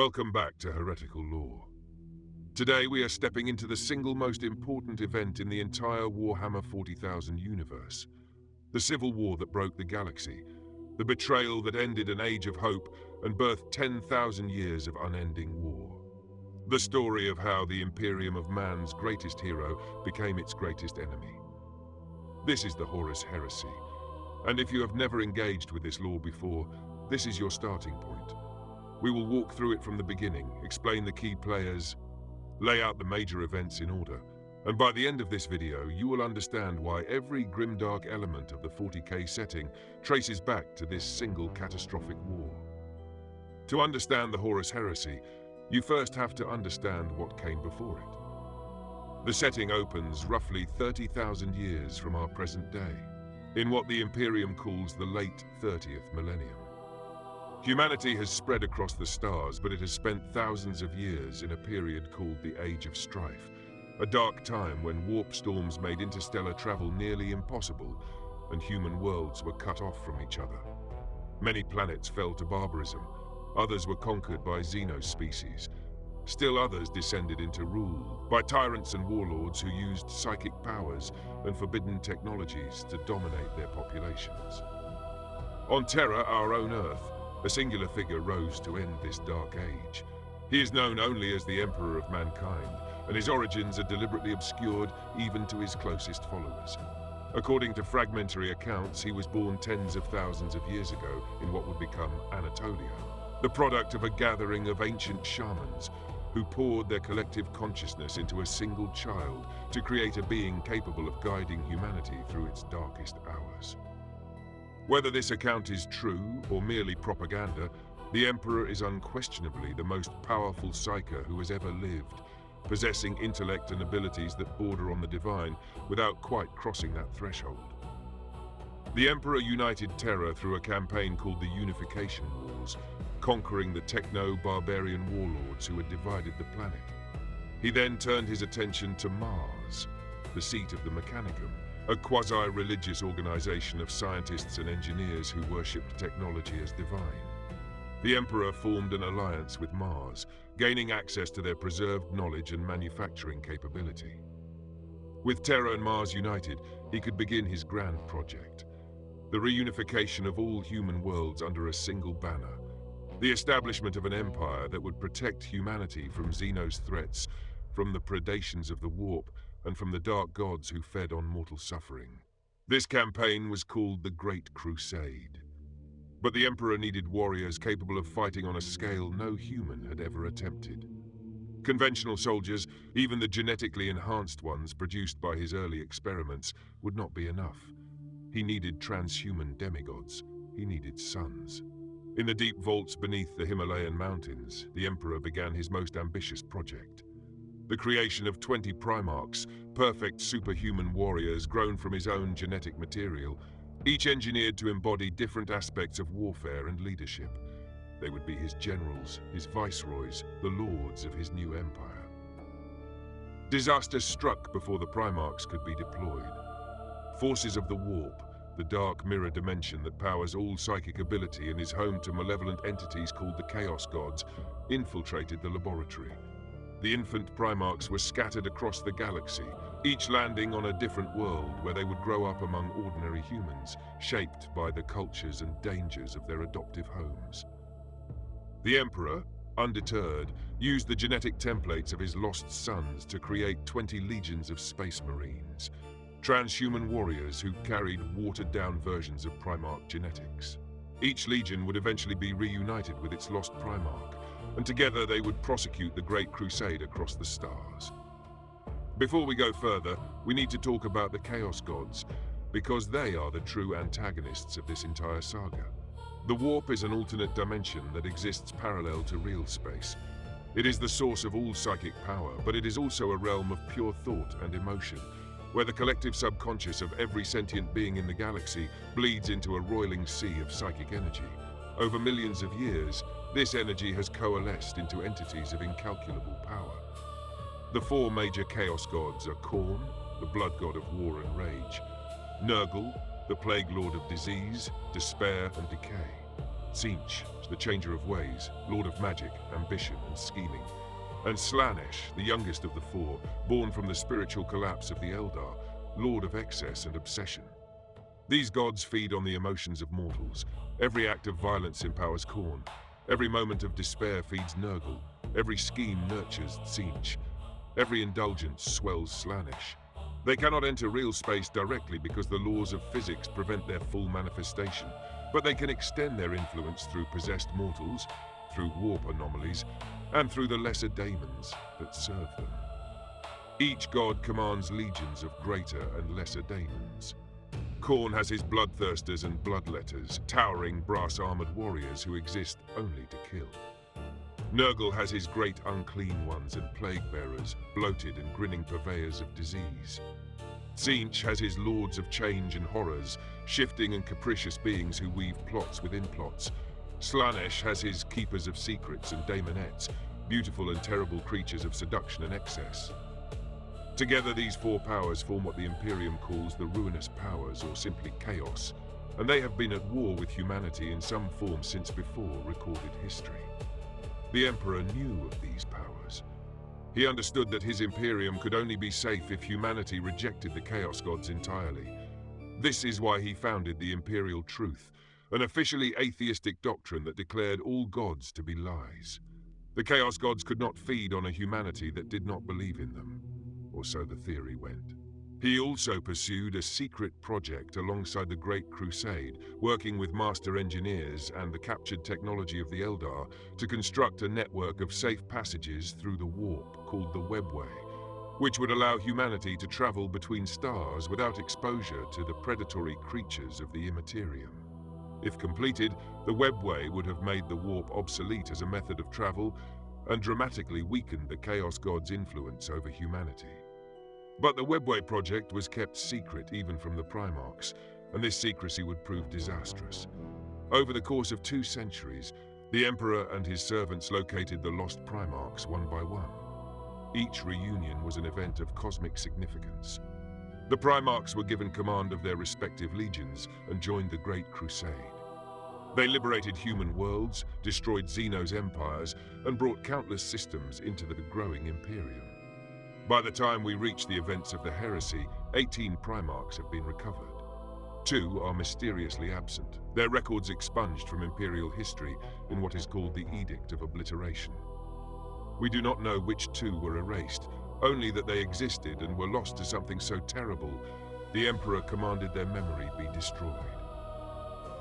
Welcome back to Heretical Lore. Today we are stepping into the single most important event in the entire Warhammer 40,000 universe. The civil war that broke the galaxy, the betrayal that ended an age of hope and birthed 10,000 years of unending war. The story of how the Imperium of man's greatest hero became its greatest enemy. This is the Horus Heresy, and if you have never engaged with this lore before, this is your starting point. We will walk through it from the beginning, explain the key players, lay out the major events in order, and by the end of this video, you will understand why every grimdark element of the 40k setting traces back to this single catastrophic war. To understand the Horus Heresy, you first have to understand what came before it. The setting opens roughly 30,000 years from our present day, in what the Imperium calls the late 30th millennium. Humanity has spread across the stars, but it has spent thousands of years in a period called the Age of Strife, a dark time when warp storms made interstellar travel nearly impossible and human worlds were cut off from each other. Many planets fell to barbarism, others were conquered by xenospecies. Still others descended into rule by tyrants and warlords who used psychic powers and forbidden technologies to dominate their populations. On Terra, our own Earth, a singular figure rose to end this dark age. He is known only as the Emperor of Mankind, and his origins are deliberately obscured even to his closest followers. According to fragmentary accounts, he was born tens of thousands of years ago in what would become Anatolia, the product of a gathering of ancient shamans who poured their collective consciousness into a single child to create a being capable of guiding humanity through its darkest hours. Whether this account is true or merely propaganda, the Emperor is unquestionably the most powerful psyker who has ever lived, possessing intellect and abilities that border on the divine without quite crossing that threshold. The Emperor united Terra through a campaign called the Unification Wars, conquering the techno-barbarian warlords who had divided the planet. He then turned his attention to Mars, the seat of the Mechanicum, a quasi-religious organization of scientists and engineers who worshipped technology as divine. The Emperor formed an alliance with Mars, gaining access to their preserved knowledge and manufacturing capability. With Terra and Mars united, he could begin his grand project, the reunification of all human worlds under a single banner, the establishment of an empire that would protect humanity from Xenos threats, from the predations of the warp, and from the dark gods who fed on mortal suffering. This campaign was called the Great Crusade. But the Emperor needed warriors capable of fighting on a scale no human had ever attempted. Conventional soldiers, even the genetically enhanced ones produced by his early experiments, would not be enough. He needed transhuman demigods. He needed suns. In the deep vaults beneath the Himalayan mountains, the Emperor began his most ambitious project. The creation of 20 Primarchs, perfect superhuman warriors grown from his own genetic material, each engineered to embody different aspects of warfare and leadership. They would be his generals, his viceroys, the lords of his new empire. Disaster struck before the Primarchs could be deployed. Forces of the Warp, the dark mirror dimension that powers all psychic ability and is home to malevolent entities called the Chaos Gods, infiltrated the laboratory. The infant Primarchs were scattered across the galaxy, each landing on a different world where they would grow up among ordinary humans, shaped by the cultures and dangers of their adoptive homes. The Emperor, undeterred, used the genetic templates of his lost sons to create 20 legions of Space Marines, transhuman warriors who carried watered-down versions of Primarch genetics. Each legion would eventually be reunited with its lost Primarch, and together they would prosecute the Great Crusade across the stars. Before we go further, we need to talk about the Chaos Gods, because they are the true antagonists of this entire saga. The Warp is an alternate dimension that exists parallel to real space. It is the source of all psychic power, but it is also a realm of pure thought and emotion, where the collective subconscious of every sentient being in the galaxy bleeds into a roiling sea of psychic energy. Over millions of years, this energy has coalesced into entities of incalculable power. The four major Chaos Gods are Khorne, the blood god of war and rage; Nurgle, the plague lord of disease, despair and decay; Siege, the changer of ways, lord of magic, ambition, and scheming. And Slaanesh, the youngest of the four, born from the spiritual collapse of the Eldar, lord of excess and obsession. These gods feed on the emotions of mortals. Every act of violence empowers Khorne. Every moment of despair feeds Nurgle. Every scheme nurtures Siege. Every indulgence swells Slaanesh. They cannot enter real space directly because the laws of physics prevent their full manifestation, but they can extend their influence through possessed mortals, through warp anomalies, and through the lesser daemons that serve them. Each god commands legions of greater and lesser daemons. Khorne has his bloodthirsters and bloodletters, towering brass-armored warriors who exist only to kill. Nurgle has his great unclean ones and plague-bearers, bloated and grinning purveyors of disease. Siege has his lords of change and horrors, shifting and capricious beings who weave plots within plots. Slaanesh has his keepers of secrets and daemonettes, beautiful and terrible creatures of seduction and excess. Together, these four powers form what the Imperium calls the Ruinous Powers, or simply Chaos, and they have been at war with humanity in some form since before recorded history. The Emperor knew of these powers. He understood that his Imperium could only be safe if humanity rejected the Chaos Gods entirely. This is why he founded the Imperial Truth, an officially atheistic doctrine that declared all gods to be lies. The Chaos Gods could not feed on a humanity that did not believe in them, or so the theory went. He also pursued a secret project alongside the Great Crusade, working with master engineers and the captured technology of the Eldar to construct a network of safe passages through the warp called the Webway, which would allow humanity to travel between stars without exposure to the predatory creatures of the Immaterium. If completed, the Webway would have made the warp obsolete as a method of travel and dramatically weakened the Chaos God's influence over humanity. But the Webway project was kept secret even from the Primarchs, and this secrecy would prove disastrous. Over the course of 2 centuries, the Emperor and his servants located the lost Primarchs one by one. Each reunion was an event of cosmic significance. The Primarchs were given command of their respective legions and joined the Great Crusade. They liberated human worlds, destroyed Xeno's empires, and brought countless systems into the growing Imperium. By the time we reach the events of the Heresy, 18 Primarchs have been recovered. 2 are mysteriously absent, their records expunged from Imperial history in what is called the Edict of Obliteration. We do not know which 2 were erased, only that they existed and were lost to something so terrible, the Emperor commanded their memory be destroyed.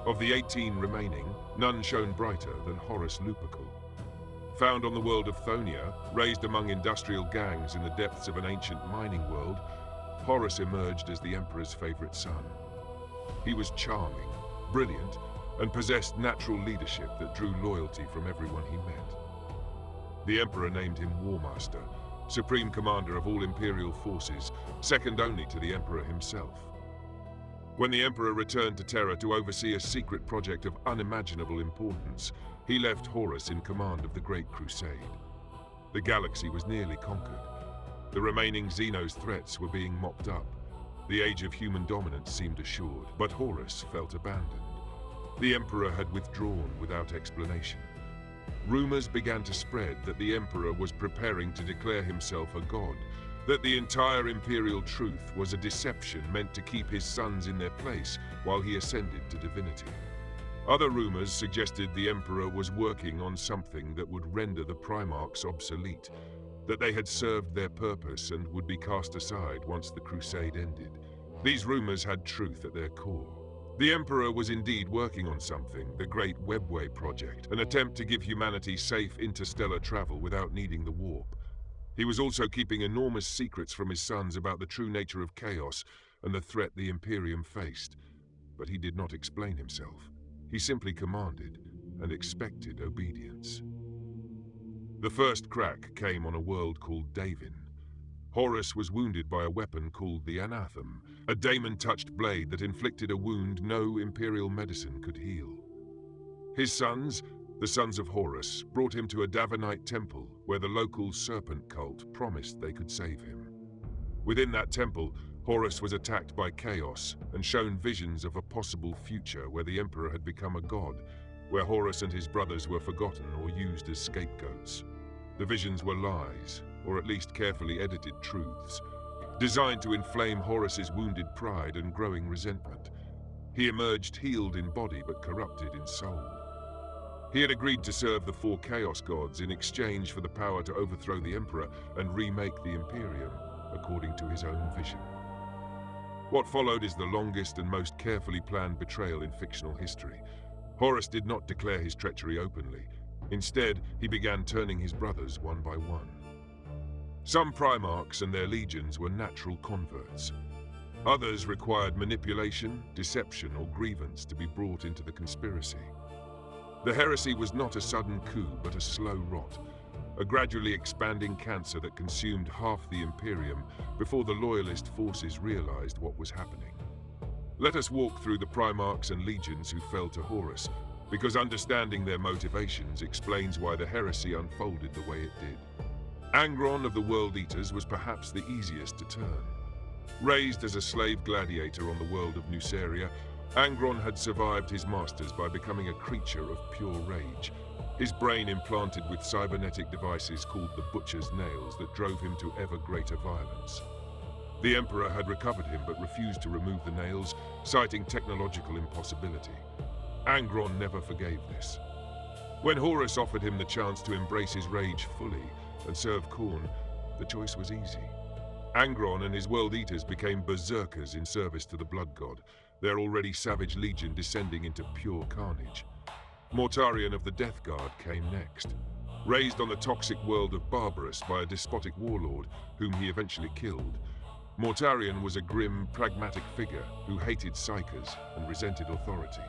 Of the 18 remaining, none shone brighter than Horus Lupercal. Found on the world of Thonia, raised among industrial gangs in the depths of an ancient mining world, Horus emerged as the Emperor's favorite son. He was charming, brilliant, and possessed natural leadership that drew loyalty from everyone he met. The Emperor named him Warmaster, supreme commander of all Imperial forces, second only to the Emperor himself. When the Emperor returned to Terra to oversee a secret project of unimaginable importance, he left Horus in command of the Great Crusade. The galaxy was nearly conquered. The remaining Xenos threats were being mopped up. The age of human dominance seemed assured, but Horus felt abandoned. The Emperor had withdrawn without explanation. Rumors began to spread that the Emperor was preparing to declare himself a god, that the entire Imperial truth was a deception meant to keep his sons in their place while he ascended to divinity. Other rumors suggested the Emperor was working on something that would render the Primarchs obsolete, that they had served their purpose and would be cast aside once the Crusade ended. These rumors had truth at their core. The Emperor was indeed working on something, the Great Webway Project, an attempt to give humanity safe interstellar travel without needing the warp. He was also keeping enormous secrets from his sons about the true nature of chaos and the threat the Imperium faced. But he did not explain himself. He simply commanded and expected obedience. The first crack came on a world called Davin. Horus was wounded by a weapon called the Anathem, a daemon-touched blade that inflicted a wound no Imperial medicine could heal. His sons, the Sons of Horus, brought him to a Davinite temple where the local serpent cult promised they could save him. Within that temple, Horus was attacked by chaos and shown visions of a possible future where the Emperor had become a god, where Horus and his brothers were forgotten or used as scapegoats. The visions were lies, or at least carefully edited truths, designed to inflame Horus's wounded pride and growing resentment. He emerged healed in body but corrupted in soul. He had agreed to serve the four Chaos Gods in exchange for the power to overthrow the Emperor and remake the Imperium, according to his own vision. What followed is the longest and most carefully planned betrayal in fictional history. Horus did not declare his treachery openly. Instead, he began turning his brothers one by one. Some Primarchs and their legions were natural converts. Others required manipulation, deception, or grievance to be brought into the conspiracy. The heresy was not a sudden coup, but a slow rot, a gradually expanding cancer that consumed half the Imperium before the Loyalist forces realized what was happening. Let us walk through the Primarchs and legions who fell to Horus, because understanding their motivations explains why the heresy unfolded the way it did. Angron of the World Eaters was perhaps the easiest to turn. Raised as a slave gladiator on the world of Nuceria, Angron had survived his masters by becoming a creature of pure rage, his brain implanted with cybernetic devices called the Butcher's Nails that drove him to ever greater violence. The Emperor had recovered him but refused to remove the nails, citing technological impossibility. Angron never forgave this. When Horus offered him the chance to embrace his rage fully and serve Khorne, the choice was easy. Angron and his World Eaters became berserkers in service to the Blood God, their already savage legion descending into pure carnage. Mortarion of the Death Guard came next. Raised on the toxic world of Barbarous by a despotic warlord whom he eventually killed, Mortarion was a grim, pragmatic figure who hated psykers and resented authority.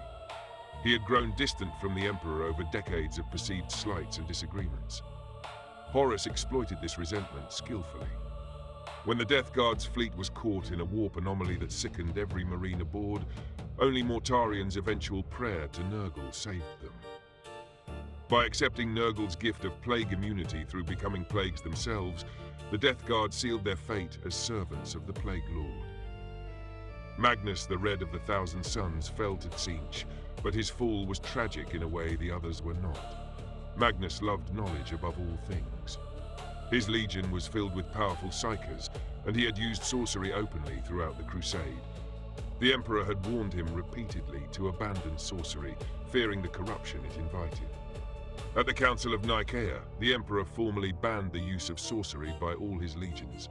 He had grown distant from the Emperor over decades of perceived slights and disagreements. Horus exploited this resentment skillfully. When the Death Guard's fleet was caught in a warp anomaly that sickened every marine aboard, only Mortarion's eventual prayer to Nurgle saved them. By accepting Nurgle's gift of plague immunity through becoming plagues themselves, the Death Guard sealed their fate as servants of the Plague Lord. Magnus, the Red of the Thousand Suns, fell to Tzeentch, but his fall was tragic in a way the others were not. Magnus loved knowledge above all things. His legion was filled with powerful psykers, and he had used sorcery openly throughout the Crusade. The Emperor had warned him repeatedly to abandon sorcery, fearing the corruption it invited. At the Council of Nicaea, the Emperor formally banned the use of sorcery by all his legions.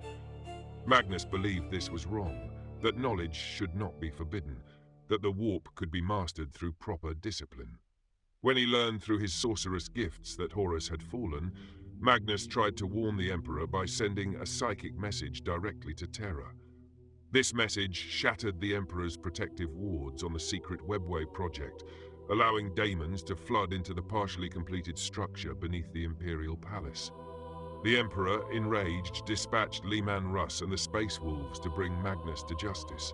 Magnus believed this was wrong, that knowledge should not be forbidden, that the warp could be mastered through proper discipline. When he learned through his sorcerous gifts that Horus had fallen, Magnus tried to warn the Emperor by sending a psychic message directly to Terra. This message shattered the Emperor's protective wards on the secret Webway project, allowing daemons to flood into the partially completed structure beneath the Imperial Palace. The Emperor, enraged, dispatched Leman Russ and the Space Wolves to bring Magnus to justice.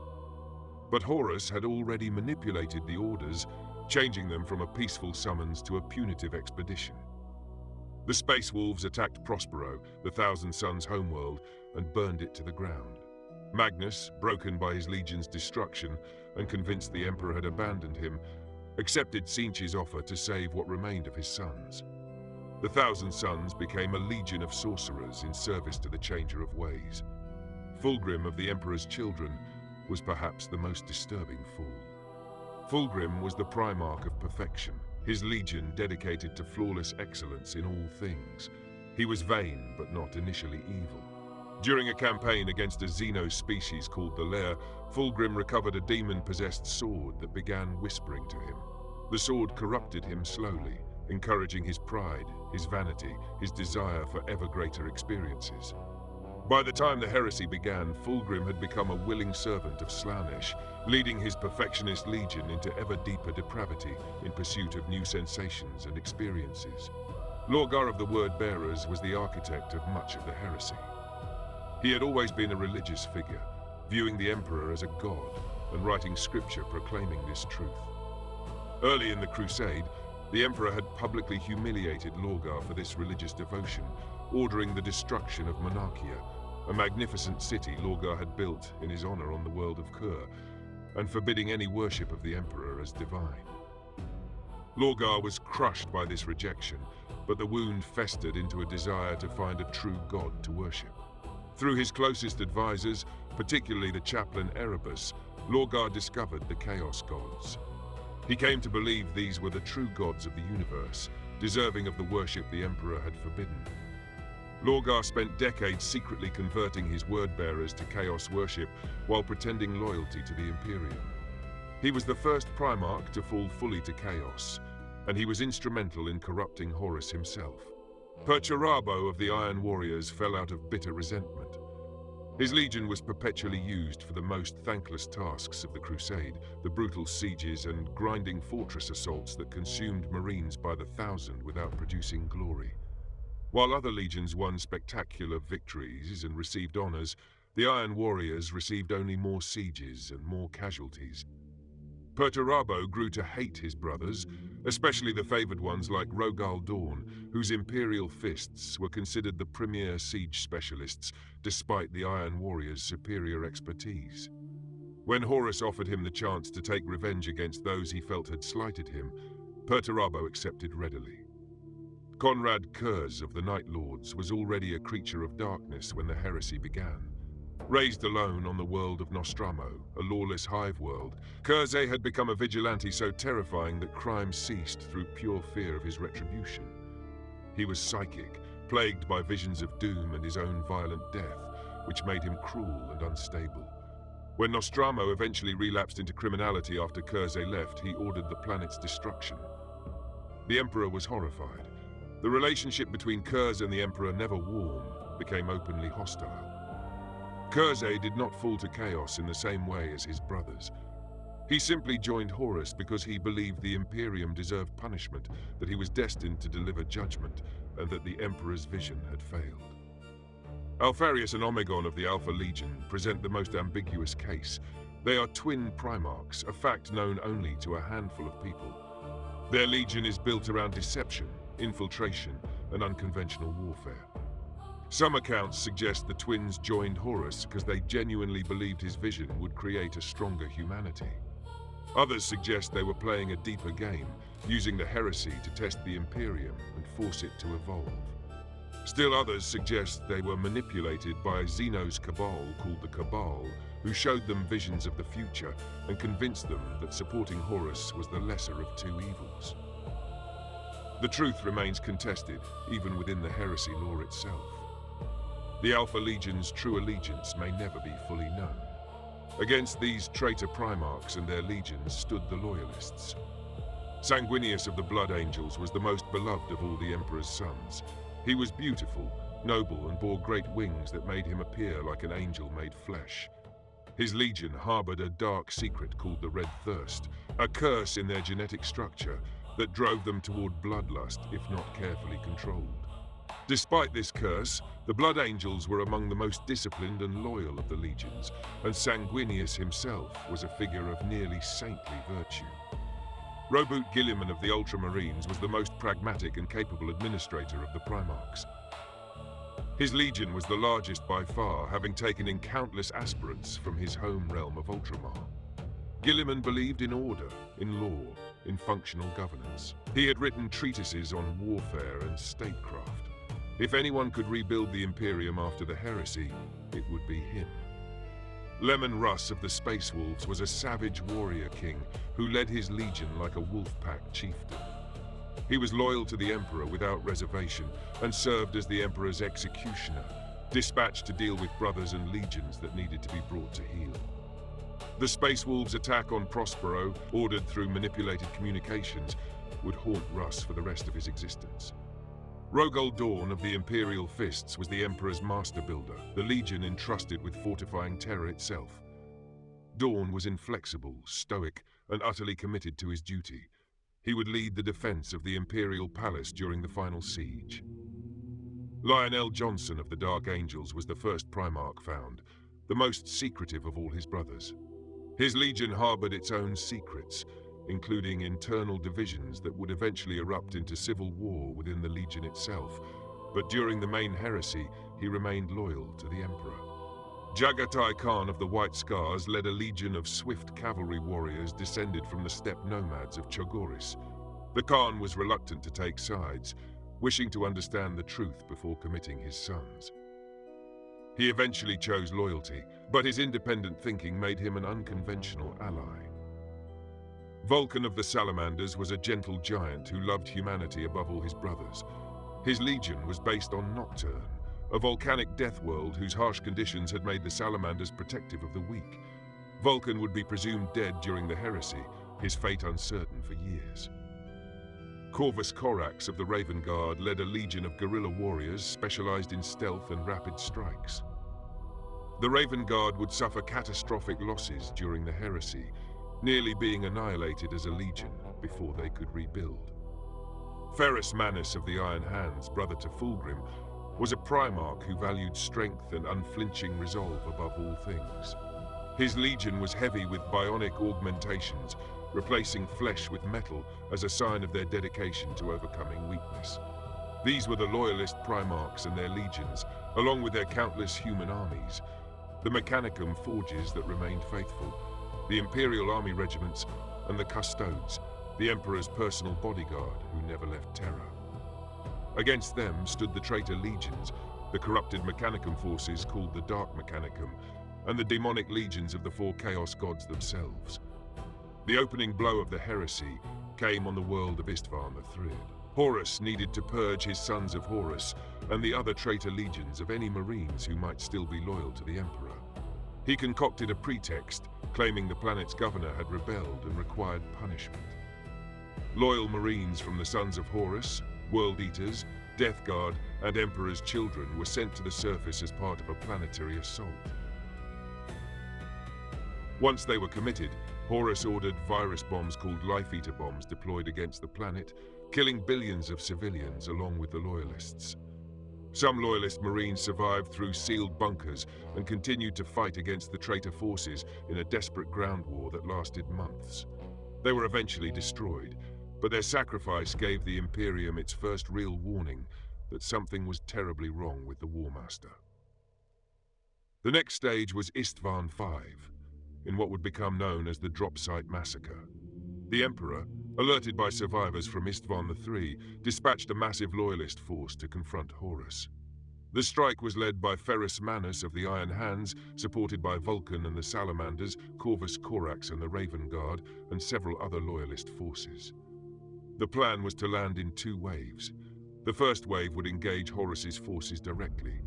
But Horus had already manipulated the orders, changing them from a peaceful summons to a punitive expedition. The Space Wolves attacked Prospero, the Thousand Suns' homeworld, and burned it to the ground. Magnus, broken by his legion's destruction and convinced the Emperor had abandoned him, accepted Tzeentch's offer to save what remained of his sons. The Thousand Suns became a legion of sorcerers in service to the Changer of Ways. Fulgrim of the Emperor's children was perhaps the most disturbing fool. Fulgrim was the Primarch of perfection, his legion dedicated to flawless excellence in all things. He was vain, but not initially evil. During a campaign against a Xeno species called the Lair, Fulgrim recovered a demon-possessed sword that began whispering to him. The sword corrupted him slowly, encouraging his pride, his vanity, his desire for ever greater experiences. By the time the heresy began, Fulgrim had become a willing servant of Slaanesh, leading his perfectionist legion into ever deeper depravity in pursuit of new sensations and experiences. Lorgar of the Word-Bearers was the architect of much of the heresy. He had always been a religious figure, viewing the Emperor as a god and writing scripture proclaiming this truth. Early in the Crusade, the Emperor had publicly humiliated Lorgar for this religious devotion, ordering the destruction of Monarchia, a magnificent city Lorgar had built in his honor on the world of Kur, and forbidding any worship of the Emperor as divine. Lorgar was crushed by this rejection, but the wound festered into a desire to find a true god to worship. Through his closest advisors, particularly the chaplain Erebus, Lorgar discovered the Chaos Gods. He came to believe these were the true gods of the universe, deserving of the worship the Emperor had forbidden. Lorgar spent decades secretly converting his word-bearers to Chaos worship while pretending loyalty to the Imperium. He was the first Primarch to fall fully to Chaos, and he was instrumental in corrupting Horus himself. Perturabo of the Iron Warriors fell out of bitter resentment. His legion was perpetually used for the most thankless tasks of the Crusade, the brutal sieges and grinding fortress assaults that consumed Marines by the thousand without producing glory. While other legions won spectacular victories and received honors, the Iron Warriors received only more sieges and more casualties. Perturabo grew to hate his brothers, especially the favored ones like Rogal Dorn, whose Imperial Fists were considered the premier siege specialists, despite the Iron Warriors' superior expertise. When Horus offered him the chance to take revenge against those he felt had slighted him, Perturabo accepted readily. Conrad Kurz of the Night Lords was already a creature of darkness when the heresy began. Raised alone on the world of Nostramo, a lawless hive world, Kurze had become a vigilante so terrifying that crime ceased through pure fear of his retribution. He was psychic, plagued by visions of doom and his own violent death, which made him cruel and unstable. When Nostramo eventually relapsed into criminality after Kurze left, he ordered the planet's destruction. The Emperor was horrified. The relationship between Kurz and the Emperor, never warm, became openly hostile. Kurze did not fall to chaos in the same way as his brothers. He simply joined Horus because he believed the Imperium deserved punishment, that he was destined to deliver judgment, and that the Emperor's vision had failed. Alpharius and Omegon of the Alpha Legion present the most ambiguous case. They are twin Primarchs, a fact known only to a handful of people. Their legion is built around deception, infiltration, and unconventional warfare. Some accounts suggest the twins joined Horus because they genuinely believed his vision would create a stronger humanity. Others suggest they were playing a deeper game, using the heresy to test the Imperium and force it to evolve. Still others suggest they were manipulated by Zeno's cabal called the Cabal, who showed them visions of the future and convinced them that supporting Horus was the lesser of two evils. The truth remains contested, even within the heresy lore itself. The Alpha Legion's true allegiance may never be fully known. Against these traitor Primarchs and their legions stood the Loyalists. Sanguinius of the Blood Angels was the most beloved of all the Emperor's sons. He was beautiful, noble, and bore great wings that made him appear like an angel made flesh. His legion harbored a dark secret called the Red Thirst, a curse in their genetic structure that drove them toward bloodlust if not carefully controlled. Despite this curse, the Blood Angels were among the most disciplined and loyal of the legions, and Sanguinius himself was a figure of nearly saintly virtue. Robert Gilliman of the Ultramarines was the most pragmatic and capable administrator of the Primarchs. His legion was the largest by far, having taken in countless aspirants from his home realm of Ultramar. Gilliman believed in order, in law, in functional governance. He had written treatises on warfare and statecraft. If anyone could rebuild the Imperium after the heresy, it would be him. Lemon Russ of the Space Wolves was a savage warrior king who led his legion like a wolf-pack chieftain. He was loyal to the Emperor without reservation and served as the Emperor's executioner, dispatched to deal with brothers and legions that needed to be brought to heel. The Space Wolves' attack on Prospero, ordered through manipulated communications, would haunt Russ for the rest of his existence. Rogal Dorn of the Imperial Fists was the Emperor's master builder, the legion entrusted with fortifying Terra itself. Dorn was inflexible, stoic, and utterly committed to his duty. He would lead the defense of the Imperial Palace during the final siege. Lionel Johnson of the Dark Angels was the first Primarch found, the most secretive of all his brothers. His legion harbored its own secrets, including internal divisions that would eventually erupt into civil war within the legion itself, but during the main heresy, he remained loyal to the Emperor. Jagatai Khan of the White Scars led a legion of swift cavalry warriors descended from the steppe nomads of Chogoris. The Khan was reluctant to take sides, wishing to understand the truth before committing his sons. He eventually chose loyalty, but his independent thinking made him an unconventional ally. Vulcan of the Salamanders was a gentle giant who loved humanity above all his brothers. His legion was based on Nocturne, a volcanic death world whose harsh conditions had made the Salamanders protective of the weak. Vulcan would be presumed dead during the heresy, his fate uncertain for years. Corvus Corax of the Raven Guard led a legion of guerrilla warriors specialized in stealth and rapid strikes. The Raven Guard would suffer catastrophic losses during the heresy, nearly being annihilated as a legion before they could rebuild. Ferrus Manus of the Iron Hands, brother to Fulgrim, was a Primarch who valued strength and unflinching resolve above all things. His legion was heavy with bionic augmentations, replacing flesh with metal as a sign of their dedication to overcoming weakness. These were the loyalist Primarchs and their legions, along with their countless human armies, the Mechanicum forges that remained faithful, the Imperial Army regiments, and the Custodes, the Emperor's personal bodyguard who never left Terra. Against them stood the traitor legions, the corrupted Mechanicum forces called the Dark Mechanicum, and the demonic legions of the four Chaos gods themselves. The opening blow of the heresy came on the world of Isstvan III. Horus needed to purge his sons of Horus and the other traitor legions of any Marines who might still be loyal to the Emperor. He concocted a pretext, claiming the planet's governor had rebelled and required punishment. Loyal Marines from the Sons of Horus, World Eaters, Death Guard, and Emperor's children were sent to the surface as part of a planetary assault. Once they were committed, Horus ordered virus bombs called Life Eater bombs deployed against the planet, killing billions of civilians along with the Loyalists. Some Loyalist Marines survived through sealed bunkers and continued to fight against the traitor forces in a desperate ground war that lasted months. They were eventually destroyed, but their sacrifice gave the Imperium its first real warning that something was terribly wrong with the Warmaster. The next stage was Isstvan V, in what would become known as the Drop Site Massacre. The Emperor, alerted by survivors from Isstvan III, dispatched a massive loyalist force to confront Horus. The strike was led by Ferrus Manus of the Iron Hands, supported by Vulcan and the Salamanders, Corvus Corax and the Raven Guard, and several other loyalist forces. The plan was to land in two waves. The first wave would engage Horus's forces directly.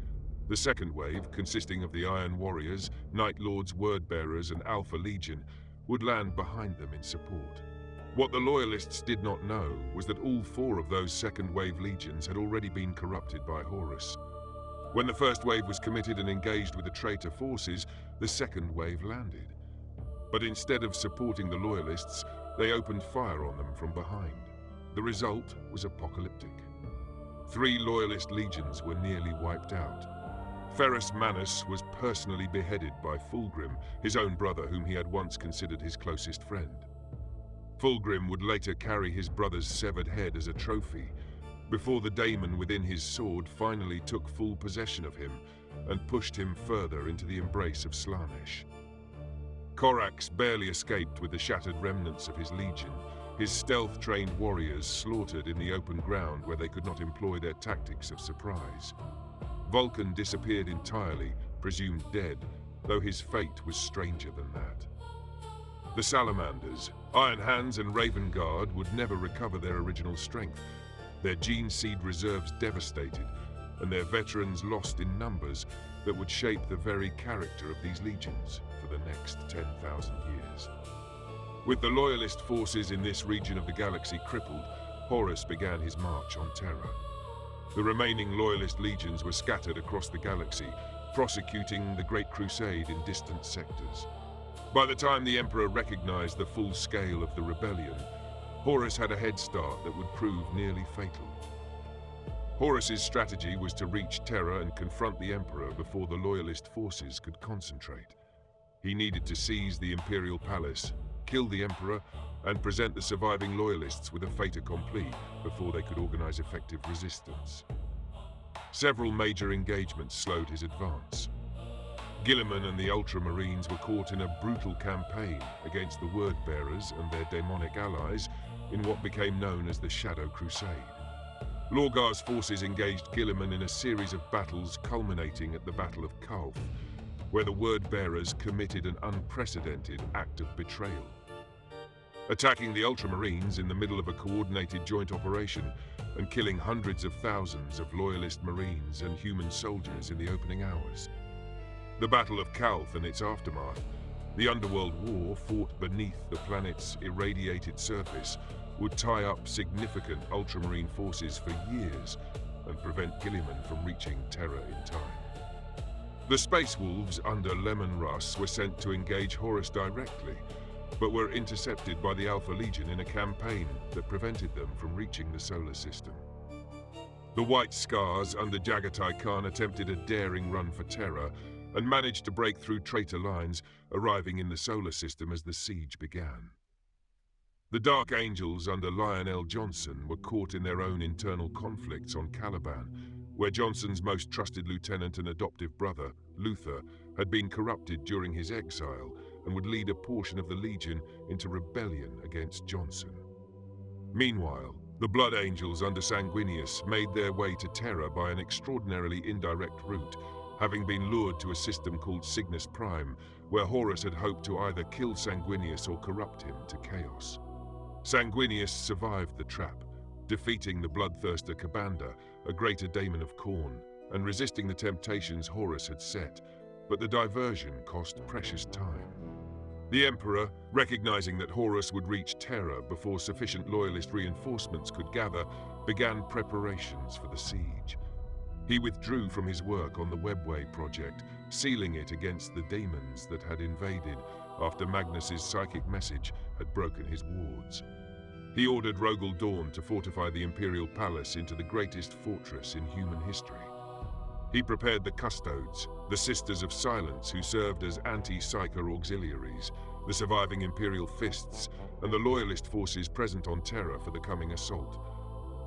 The second wave, consisting of the Iron Warriors, Night Lords, Word-Bearers, and Alpha Legion, would land behind them in support. What the Loyalists did not know was that all four of those second-wave legions had already been corrupted by Horus. When the first wave was committed and engaged with the traitor forces, the second wave landed. But instead of supporting the Loyalists, they opened fire on them from behind. The result was apocalyptic. 3 Loyalist legions were nearly wiped out. Ferrus Manus was personally beheaded by Fulgrim, his own brother whom he had once considered his closest friend. Fulgrim would later carry his brother's severed head as a trophy, before the daemon within his sword finally took full possession of him and pushed him further into the embrace of Slanesh. Corax barely escaped with the shattered remnants of his legion, his stealth-trained warriors slaughtered in the open ground where they could not employ their tactics of surprise. Vulcan disappeared entirely, presumed dead, though his fate was stranger than that. The Salamanders, Iron Hands and Raven Guard would never recover their original strength, their gene seed reserves devastated, and their veterans lost in numbers that would shape the very character of these legions for the next 10,000 years. With the Loyalist forces in this region of the galaxy crippled, Horus began his march on Terra. The remaining Loyalist legions were scattered across the galaxy, prosecuting the Great Crusade in distant sectors. By the time the Emperor recognized the full scale of the rebellion, Horus had a head start that would prove nearly fatal. Horus's strategy was to reach Terra and confront the Emperor before the Loyalist forces could concentrate. He needed to seize the Imperial Palace, kill the Emperor, and present the surviving Loyalists with a fait accompli before they could organize effective resistance. Several major engagements slowed his advance. Guilliman and the Ultramarines were caught in a brutal campaign against the Word-Bearers and their demonic allies in what became known as the Shadow Crusade. Lorgar's forces engaged Guilliman in a series of battles culminating at the Battle of Kulf, where the Word-Bearers committed an unprecedented act of betrayal. Attacking the Ultramarines in the middle of a coordinated joint operation and killing hundreds of thousands of Loyalist Marines and human soldiers in the opening hours. The Battle of Kulf and its aftermath, the underworld war fought beneath the planet's irradiated surface, would tie up significant Ultramarine forces for years and prevent Guilliman from reaching Terra in time. The Space Wolves under Lemon Russ were sent to engage Horus directly, but were intercepted by the Alpha Legion in a campaign that prevented them from reaching the solar system. The White Scars under Jagatai Khan attempted a daring run for Terra and managed to break through traitor lines, arriving in the solar system as the siege began. The Dark Angels under Lionel Johnson were caught in their own internal conflicts on Caliban, where Johnson's most trusted lieutenant and adoptive brother, Luther, had been corrupted during his exile and would lead a portion of the Legion into rebellion against Johnson. Meanwhile, the Blood Angels under Sanguinius made their way to Terra by an extraordinarily indirect route, having been lured to a system called Cygnus Prime, where Horus had hoped to either kill Sanguinius or corrupt him to chaos. Sanguinius survived the trap, defeating the bloodthirster Kabanda, a greater daemon of Khorne, and resisting the temptations Horus had set, but the diversion cost precious time. The Emperor, recognizing that Horus would reach Terra before sufficient Loyalist reinforcements could gather, began preparations for the siege. He withdrew from his work on the Webway project, sealing it against the demons that had invaded after Magnus's psychic message had broken his wards. He ordered Rogel Dawn to fortify the Imperial Palace into the greatest fortress in human history. He prepared the Custodes, the Sisters of Silence who served as anti-Psyker auxiliaries, the surviving Imperial Fists, and the Loyalist forces present on Terra for the coming assault.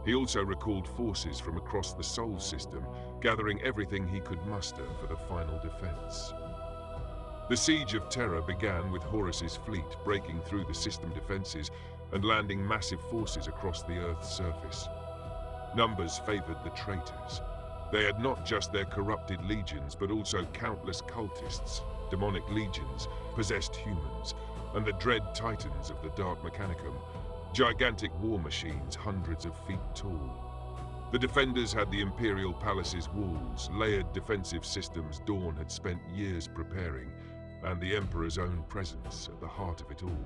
He also recalled forces from across the Sol system, gathering everything he could muster for the final defense. The Siege of Terra began with Horus's fleet breaking through the system defenses and landing massive forces across the Earth's surface. Numbers favored the traitors. They had not just their corrupted legions, but also countless cultists, demonic legions, possessed humans, and the dread titans of the Dark Mechanicum, gigantic war machines hundreds of feet tall. The defenders had the Imperial Palace's walls, layered defensive systems Dawn had spent years preparing, and the Emperor's own presence at the heart of it all.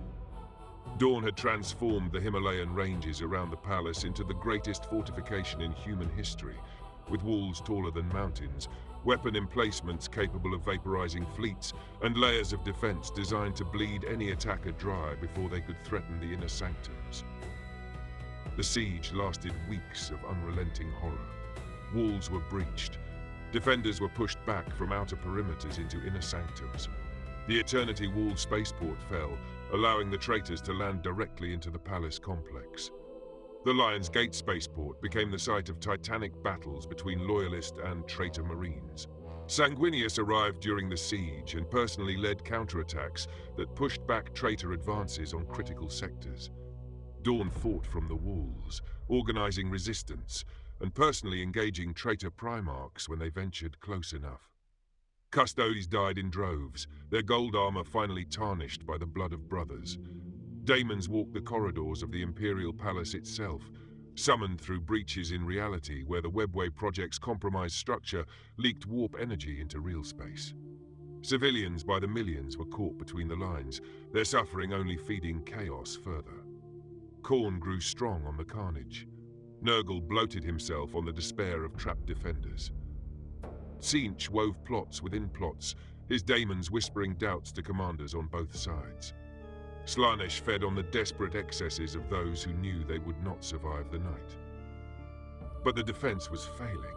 Dawn had transformed the Himalayan ranges around the palace into the greatest fortification in human history, with walls taller than mountains, weapon emplacements capable of vaporizing fleets, and layers of defense designed to bleed any attacker dry before they could threaten the inner sanctums. The siege lasted weeks of unrelenting horror. Walls were breached. Defenders were pushed back from outer perimeters into inner sanctums. The Eternity Wall spaceport fell, allowing the traitors to land directly into the palace complex. The Lion's Gate spaceport became the site of titanic battles between Loyalist and traitor Marines. Sanguinius arrived during the siege and personally led counterattacks that pushed back traitor advances on critical sectors. Dawn fought from the walls, organizing resistance, and personally engaging traitor Primarchs when they ventured close enough. Custodes died in droves, their gold armor finally tarnished by the blood of brothers. Daemons walked the corridors of the Imperial Palace itself, summoned through breaches in reality where the Webway project's compromised structure leaked warp energy into real space. Civilians by the millions were caught between the lines, their suffering only feeding chaos further. Khorne grew strong on the carnage. Nurgle bloated himself on the despair of trapped defenders. Tzeentch wove plots within plots, his daemons whispering doubts to commanders on both sides. Slaanesh fed on the desperate excesses of those who knew they would not survive the night. But the defense was failing.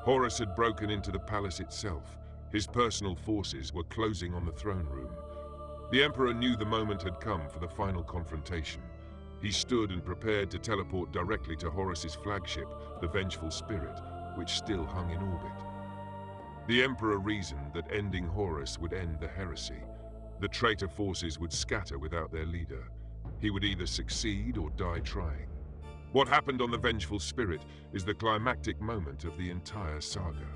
Horus had broken into the palace itself. His personal forces were closing on the throne room. The Emperor knew the moment had come for the final confrontation. He stood and prepared to teleport directly to Horus's flagship, the Vengeful Spirit, which still hung in orbit. The Emperor reasoned that ending Horus would end the heresy. The traitor forces would scatter without their leader. He would either succeed or die trying. What happened on the Vengeful Spirit is the climactic moment of the entire saga.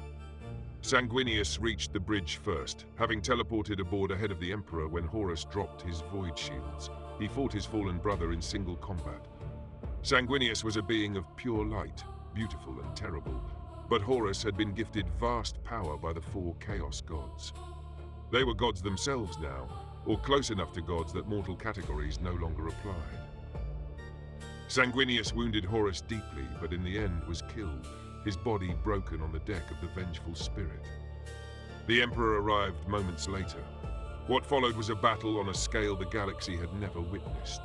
Sanguinius reached the bridge first, having teleported aboard ahead of the Emperor when Horus dropped his void shields. He fought his fallen brother in single combat. Sanguinius was a being of pure light, beautiful and terrible, but Horus had been gifted vast power by the four Chaos gods. They were gods themselves now, or close enough to gods that mortal categories no longer applied. Sanguinius wounded Horus deeply, but in the end was killed, his body broken on the deck of the Vengeful Spirit. The Emperor arrived moments later. What followed was a battle on a scale the galaxy had never witnessed.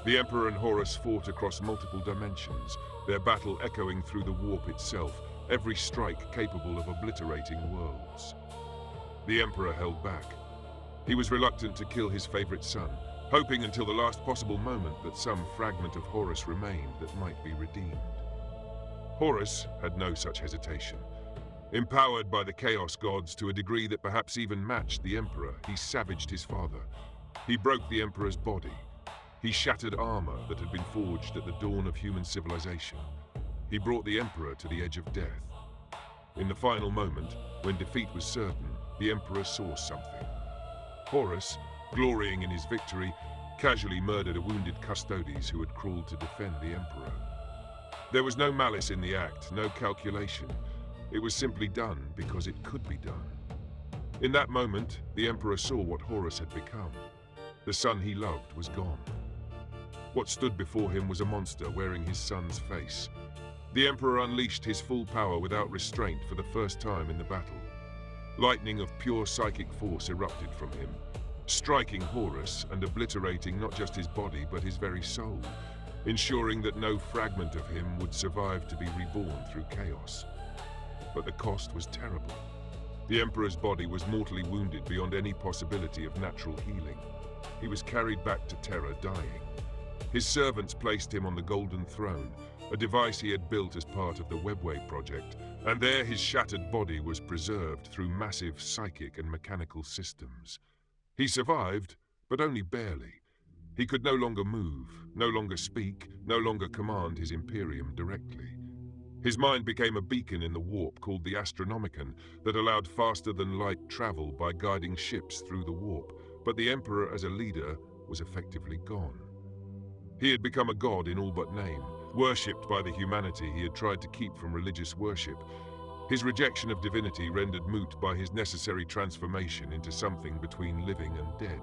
The Emperor and Horus fought across multiple dimensions, their battle echoing through the warp itself, every strike capable of obliterating worlds. The Emperor held back. He was reluctant to kill his favorite son, hoping until the last possible moment that some fragment of Horus remained that might be redeemed. Horus had no such hesitation. Empowered by the Chaos gods to a degree that perhaps even matched the Emperor, he savaged his father. He broke the Emperor's body. He shattered armor that had been forged at the dawn of human civilization. He brought the Emperor to the edge of death. In the final moment, when defeat was certain, the Emperor saw something. Horus, glorying in his victory, casually murdered a wounded custodes who had crawled to defend the Emperor. There was no malice in the act, no calculation. It was simply done because it could be done. In that moment, the Emperor saw what Horus had become. The son he loved was gone. What stood before him was a monster wearing his son's face. The Emperor unleashed his full power without restraint for the first time in the battle. Lightning of pure psychic force erupted from him, striking Horus and obliterating not just his body but his very soul, ensuring that no fragment of him would survive to be reborn through chaos. But the cost was terrible. The Emperor's body was mortally wounded beyond any possibility of natural healing. He was carried back to Terra dying. His servants placed him on the Golden Throne, a device he had built as part of the Webway project, and there his shattered body was preserved through massive psychic and mechanical systems. He survived, but only barely. He could no longer move, no longer speak, no longer command his Imperium directly. His mind became a beacon in the warp called the Astronomicon that allowed faster-than-light travel by guiding ships through the warp, but the Emperor as a leader was effectively gone. He had become a god in all but name, worshipped by the humanity he had tried to keep from religious worship. His rejection of divinity rendered moot by his necessary transformation into something between living and dead.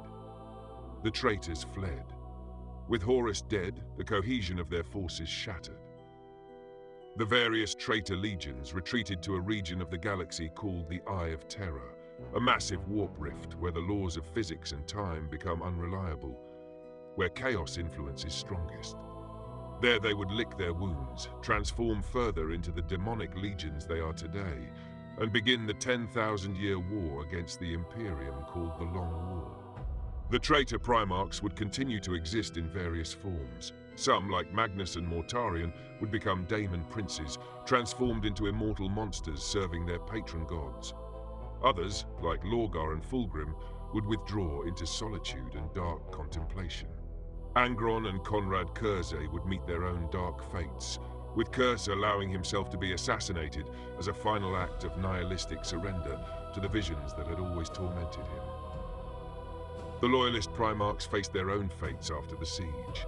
The traitors fled. With Horus dead, the cohesion of their forces shattered. The various traitor legions retreated to a region of the galaxy called the Eye of Terra, a massive warp rift where the laws of physics and time become unreliable, where chaos influence is strongest. There they would lick their wounds, transform further into the demonic legions they are today, and begin the 10,000-year war against the Imperium called the Long War. The traitor Primarchs would continue to exist in various forms. Some, like Magnus and Mortarion, would become daemon princes, transformed into immortal monsters serving their patron gods. Others, like Lorgar and Fulgrim, would withdraw into solitude and dark contemplation. Angron and Conrad Curze would meet their own dark fates, with Curze allowing himself to be assassinated as a final act of nihilistic surrender to the visions that had always tormented him. The Loyalist Primarchs faced their own fates after the siege.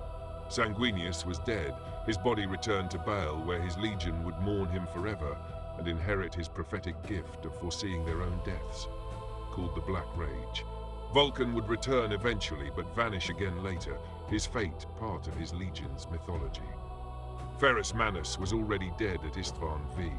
Sanguinius was dead, his body returned to Baal, where his legion would mourn him forever and inherit his prophetic gift of foreseeing their own deaths, called the Black Rage. Vulcan would return eventually, but vanish again later, his fate part of his legion's mythology. Ferrus Manus was already dead at Isstvan Vive.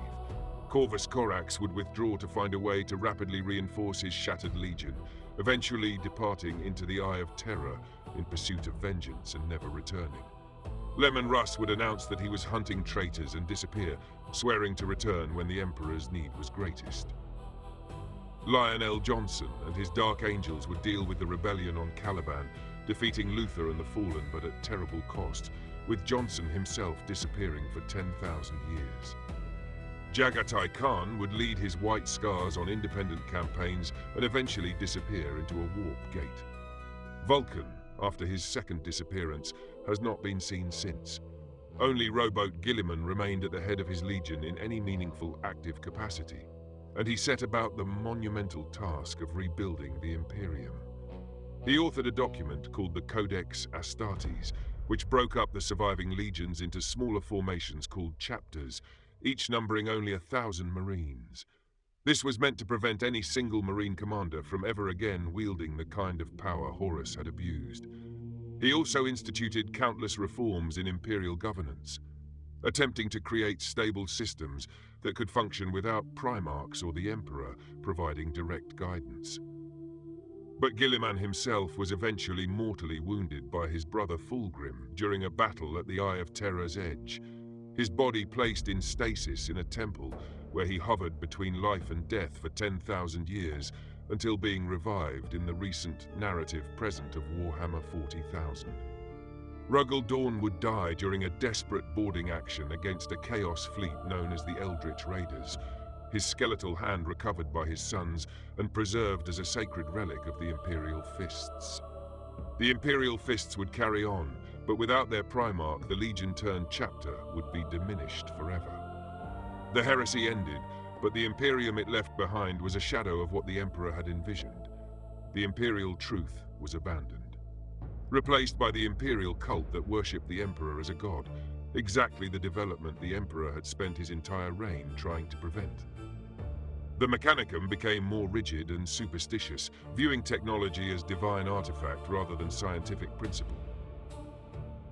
Corvus Corax would withdraw to find a way to rapidly reinforce his shattered legion, eventually departing into the Eye of Terror in pursuit of vengeance and never returning. Lemon Russ would announce that he was hunting traitors and disappear, swearing to return when the Emperor's need was greatest. Lionel Johnson and his Dark Angels would deal with the rebellion on Caliban, defeating Luther and the Fallen, but at terrible cost, with Johnson himself disappearing for 10,000 years. Jagatai Khan would lead his White Scars on independent campaigns and eventually disappear into a warp gate. Vulcan, after his second disappearance, has not been seen since. Only rowboat Guilliman remained at the head of his legion in any meaningful active capacity, and he set about the monumental task of rebuilding the Imperium. He authored a document called the Codex Astartes, which broke up the surviving legions into smaller formations called chapters, each numbering only 1,000 Marines. This was meant to prevent any single Marine commander from ever again wielding the kind of power Horus had abused. He also instituted countless reforms in Imperial governance, attempting to create stable systems that could function without Primarchs or the Emperor providing direct guidance. But Guilliman himself was eventually mortally wounded by his brother Fulgrim during a battle at the Eye of Terra's edge, his body placed in stasis in a temple where he hovered between life and death for 10,000 years until being revived in the recent narrative present of Warhammer 40,000. Ruggel Dawn would die during a desperate boarding action against a Chaos fleet known as the Eldritch Raiders, his skeletal hand recovered by his sons and preserved as a sacred relic of the Imperial Fists. The Imperial Fists would carry on, but without their Primarch, the Legion-turned chapter would be diminished forever. The heresy ended, but the Imperium it left behind was a shadow of what the Emperor had envisioned. The Imperial truth was abandoned, replaced by the Imperial cult that worshipped the Emperor as a god, exactly the development the Emperor had spent his entire reign trying to prevent. The Mechanicum became more rigid and superstitious, viewing technology as divine artifact rather than scientific principle.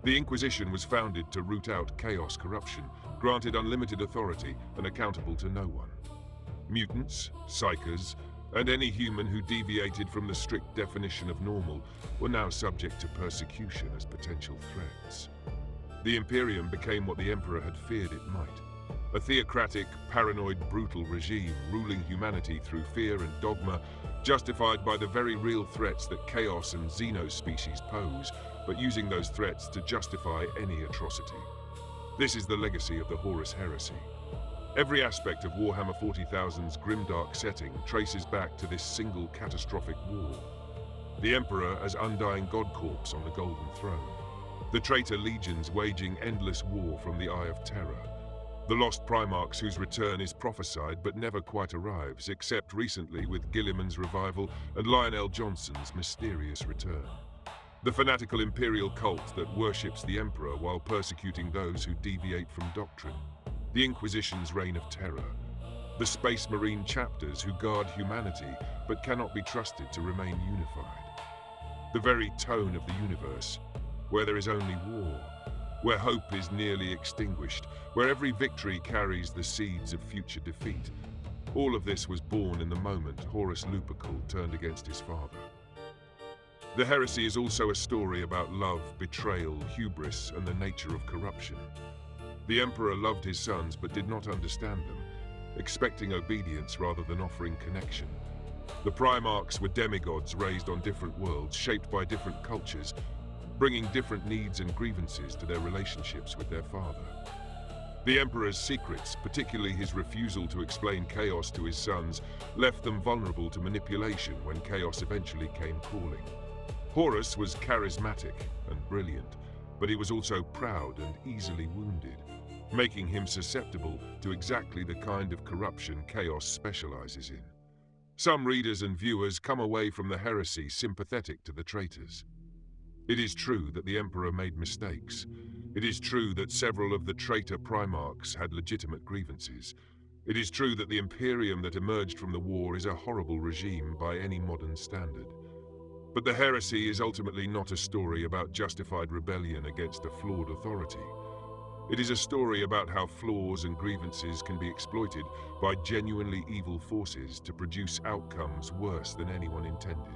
The Inquisition was founded to root out chaos corruption, granted unlimited authority and accountable to no one. Mutants, psychers, and any human who deviated from the strict definition of normal were now subject to persecution as potential threats. The Imperium became what the Emperor had feared it might. A theocratic, paranoid, brutal regime ruling humanity through fear and dogma, justified by the very real threats that chaos and xenospecies pose, but using those threats to justify any atrocity. This is the legacy of the Horus Heresy. Every aspect of Warhammer 40,000's grimdark setting traces back to this single catastrophic war. The Emperor as undying god corpse on the Golden Throne. The traitor legions waging endless war from the Eye of Terra. The lost Primarchs whose return is prophesied but never quite arrives, except recently with Guilliman's revival and Lionel Johnson's mysterious return. The fanatical Imperial cult that worships the Emperor while persecuting those who deviate from doctrine. The Inquisition's reign of terror. The Space Marine chapters who guard humanity but cannot be trusted to remain unified. The very tone of the universe, where there is only war, where hope is nearly extinguished, where every victory carries the seeds of future defeat. All of this was born in the moment Horus Lupercal turned against his father. The heresy is also a story about love, betrayal, hubris, and the nature of corruption. The Emperor loved his sons but did not understand them, expecting obedience rather than offering connection. The Primarchs were demigods raised on different worlds, shaped by different cultures, bringing different needs and grievances to their relationships with their father. The Emperor's secrets, particularly his refusal to explain chaos to his sons, left them vulnerable to manipulation when chaos eventually came calling. Horus was charismatic and brilliant, but he was also proud and easily wounded, making him susceptible to exactly the kind of corruption chaos specializes in. Some readers and viewers come away from the heresy sympathetic to the traitors. It is true that the Emperor made mistakes. It is true that several of the traitor Primarchs had legitimate grievances. It is true that the Imperium that emerged from the war is a horrible regime by any modern standard. But the heresy is ultimately not a story about justified rebellion against a flawed authority. It is a story about how flaws and grievances can be exploited by genuinely evil forces to produce outcomes worse than anyone intended.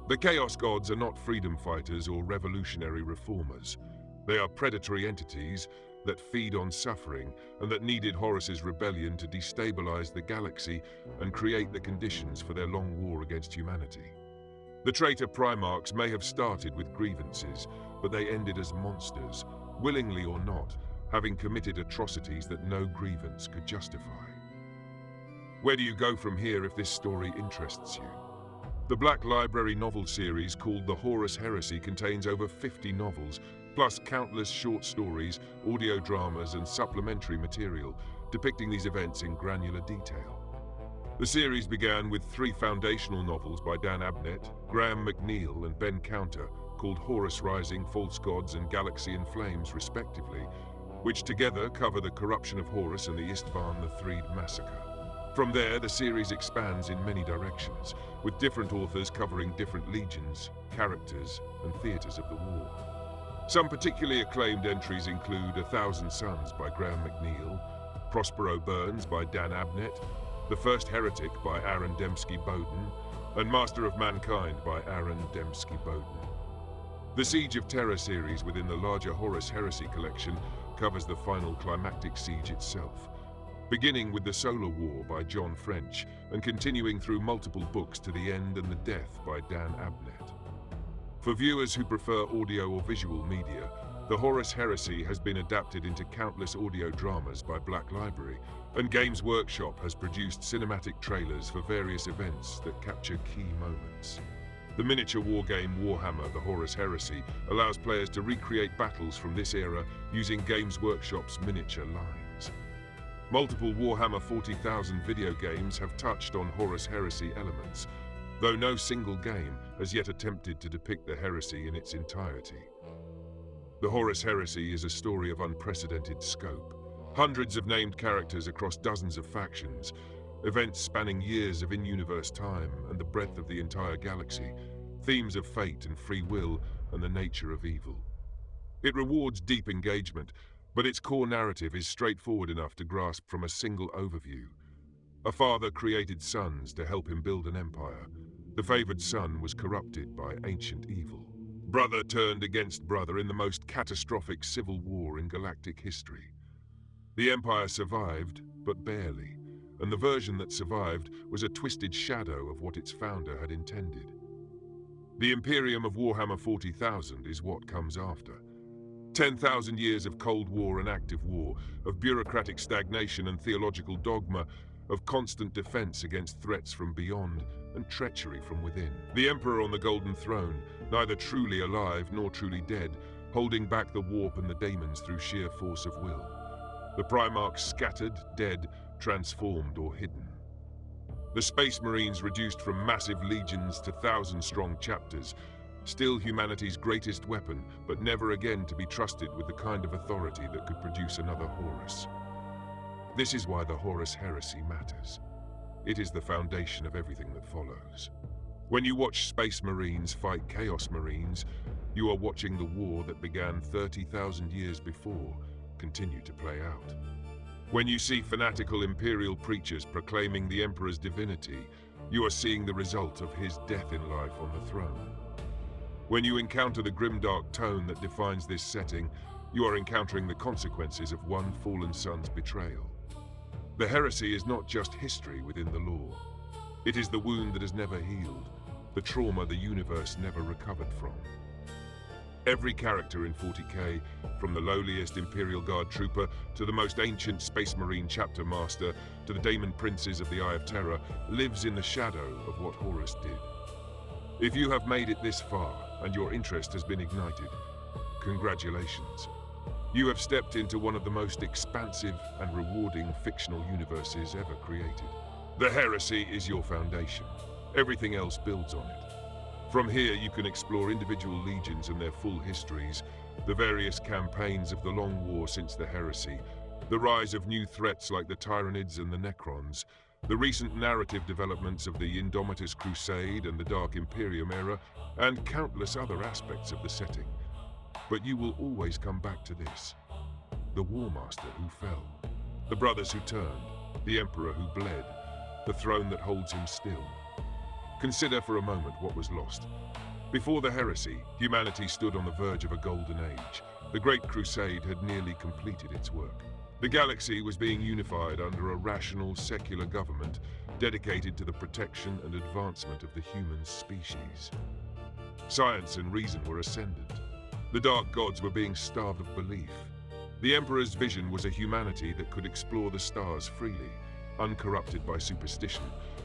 The Chaos Gods are not freedom fighters or revolutionary reformers. They are predatory entities that feed on suffering and that needed Horus's rebellion to destabilize the galaxy and create the conditions for their long war against humanity. The traitor Primarchs may have started with grievances, but they ended as monsters, willingly or not, having committed atrocities that no grievance could justify. Where do you go from here if this story interests you? The Black Library novel series called the Horus Heresy contains over 50 novels, plus countless short stories, audio dramas, and supplementary material depicting these events in granular detail. The series began with 3 foundational novels by Dan Abnett, Graham McNeill, and Ben Counter, called Horus Rising, False Gods, and Galaxy in Flames, respectively, which together cover the corruption of Horus and the Isstvan the Threed massacre. From there, the series expands in many directions, with different authors covering different legions, characters, and theatres of the war. Some particularly acclaimed entries include 1,000 Suns by Graham McNeill, Prospero Burns by Dan Abnett, The First Heretic by Aaron Dembski-Bowden, and Master of Mankind by Aaron Dembski-Bowden. The Siege of Terra series within the larger Horus Heresy collection covers the final climactic siege itself, beginning with the Solar War by John French and continuing through multiple books to the End and the Death by Dan Abnett. For viewers who prefer audio or visual media, the Horus Heresy has been adapted into countless audio dramas by Black Library, and Games Workshop has produced cinematic trailers for various events that capture key moments. The miniature wargame Warhammer, the Horus Heresy, allows players to recreate battles from this era using Games Workshop's miniature lines. Multiple Warhammer 40,000 video games have touched on Horus Heresy elements, though no single game has yet attempted to depict the heresy in its entirety. The Horus Heresy is a story of unprecedented scope. Hundreds of named characters across dozens of factions, events spanning years of in-universe time and the breadth of the entire galaxy, themes of fate and free will and the nature of evil. It rewards deep engagement, but its core narrative is straightforward enough to grasp from a single overview. A father created sons to help him build an empire. The favored son was corrupted by ancient evil. Brother turned against brother in the most catastrophic civil war in galactic history. The empire survived, but barely, and the version that survived was a twisted shadow of what its founder had intended. The Imperium of Warhammer 40,000 is what comes after. 10,000 years of Cold War and active war, of bureaucratic stagnation and theological dogma, of constant defense against threats from beyond and treachery from within. The Emperor on the Golden Throne, neither truly alive nor truly dead, holding back the warp and the daemons through sheer force of will. The Primarchs scattered, dead, transformed or hidden. The Space Marines reduced from massive legions to thousand-strong chapters, still humanity's greatest weapon, but never again to be trusted with the kind of authority that could produce another Horus. This is why the Horus Heresy matters. It is the foundation of everything that follows. When you watch Space Marines fight Chaos Marines, you are watching the war that began 30,000 years before continue to play out. When you see fanatical Imperial preachers proclaiming the Emperor's divinity, you are seeing the result of his death in life on the throne. When you encounter the grimdark tone that defines this setting, you are encountering the consequences of one fallen son's betrayal. The heresy is not just history within the lore. It is the wound that has never healed, the trauma the universe never recovered from. Every character in 40k, from the lowliest Imperial Guard trooper to the most ancient Space Marine chapter master to the Daemon princes of the Eye of Terror, lives in the shadow of what Horus did. If you have made it this far and your interest has been ignited, congratulations. You have stepped into one of the most expansive and rewarding fictional universes ever created. The heresy is your foundation. Everything else builds on it. From here you can explore individual legions and their full histories, the various campaigns of the long war since the heresy, the rise of new threats like the Tyranids and the Necrons, the recent narrative developments of the Indomitus Crusade and the Dark Imperium era, and countless other aspects of the setting. But you will always come back to this. The Warmaster who fell, the brothers who turned, the Emperor who bled, the throne that holds him still. Consider for a moment what was lost. Before the heresy, humanity stood on the verge of a golden age. The Great Crusade had nearly completed its work. The galaxy was being unified under a rational, secular government dedicated to the protection and advancement of the human species. Science and reason were ascendant. The dark gods were being starved of belief. The Emperor's vision was a humanity that could explore the stars freely, uncorrupted by superstition,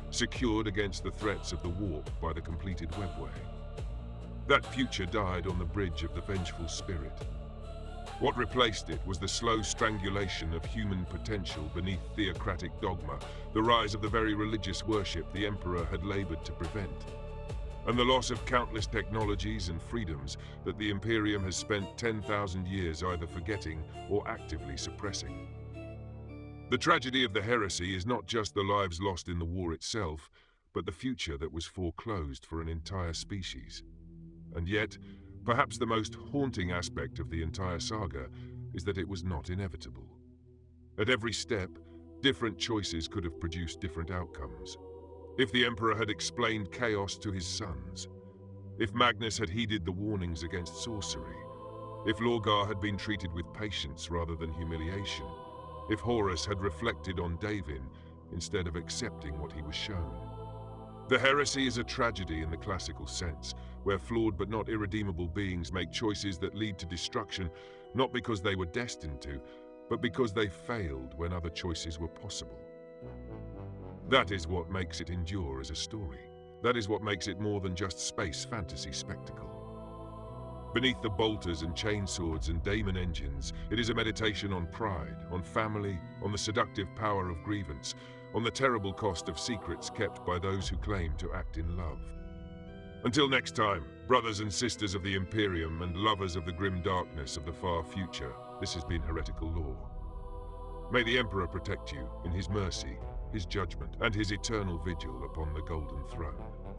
secured against the threats of the warp by the completed webway. That future died on the bridge of the vengeful spirit. What replaced it was the slow strangulation of human potential beneath theocratic dogma, the rise of the very religious worship the Emperor had labored to prevent, and the loss of countless technologies and freedoms that the Imperium has spent 10,000 years either forgetting or actively suppressing. The tragedy of the heresy is not just the lives lost in the war itself, but the future that was foreclosed for an entire species. And yet, perhaps the most haunting aspect of the entire saga is that it was not inevitable. At every step, different choices could have produced different outcomes. If the Emperor had explained chaos to his sons, if Magnus had heeded the warnings against sorcery, if Lorgar had been treated with patience rather than humiliation, if Horus had reflected on Davin instead of accepting what he was shown. The heresy is a tragedy in the classical sense, where flawed but not irredeemable beings make choices that lead to destruction, not because they were destined to, but because they failed when other choices were possible. That is what makes it endure as a story. That is what makes it more than just space fantasy spectacle. Beneath the bolters and chainswords and daemon engines, it is a meditation on pride, on family, on the seductive power of grievance, on the terrible cost of secrets kept by those who claim to act in love. Until next time, brothers and sisters of the Imperium and lovers of the grim darkness of the far future, this has been Heretical Lore. May the Emperor protect you in his mercy, his judgment, and his eternal vigil upon the Golden Throne.